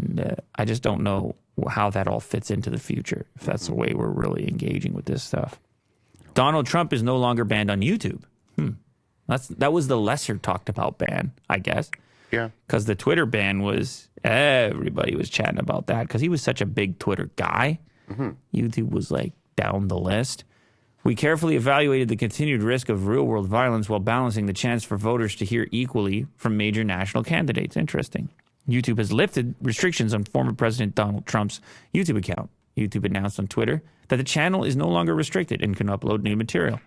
And I just don't know how that all fits into the future, if that's the way we're really engaging with this stuff. Donald Trump is no longer banned on YouTube. That was the lesser talked about ban, I guess. Yeah. Because the Twitter ban was, everybody was chatting about that because he was such a big Twitter guy. YouTube was like down the list. We carefully evaluated the continued risk of real-world violence while balancing the chance for voters to hear equally from major national candidates. Interesting. YouTube has lifted restrictions on former President Donald Trump's YouTube account. YouTube announced on Twitter that the channel is no longer restricted and can upload new material.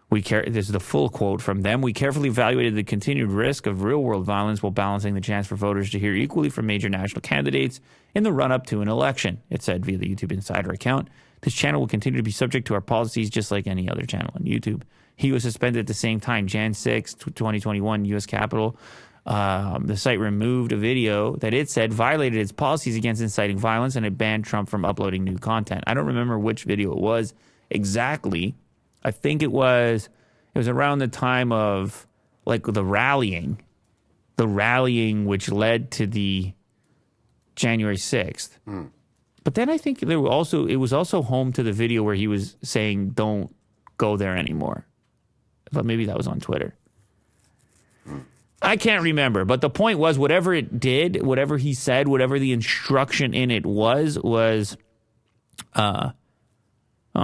This is the full quote from them. We carefully evaluated the continued risk of real-world violence while balancing the chance for voters to hear equally from major national candidates in the run-up to an election, it said via the YouTube Insider account. This channel will continue to be subject to our policies just like any other channel on YouTube. He was suspended at the same time, Jan 6, 2021, U.S. Capitol. The site removed a video that it said violated its policies against inciting violence, and it banned Trump from uploading new content. I don't remember which video it was exactly. I think it was around the time of like the rallying which led to the January 6th. But then I think it was also home to the video where he was saying, don't go there anymore. But maybe that was on Twitter. I can't remember. But the point was, whatever it did, whatever he said, whatever the instruction in it was,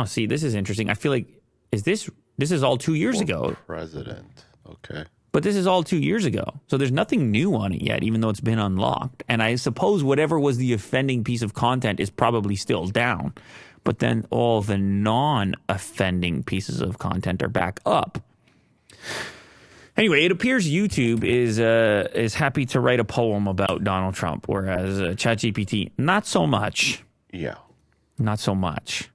see, this is interesting. I feel like, this is all 2 years ago. President. Okay. But this is all 2 years ago. So there's nothing new on it yet, even though it's been unlocked. And I suppose whatever was the offending piece of content is probably still down. But then all the non-offending pieces of content are back up. Anyway, it appears YouTube is happy to write a poem about Donald Trump, whereas ChatGPT, not so much. Yeah. Not so much.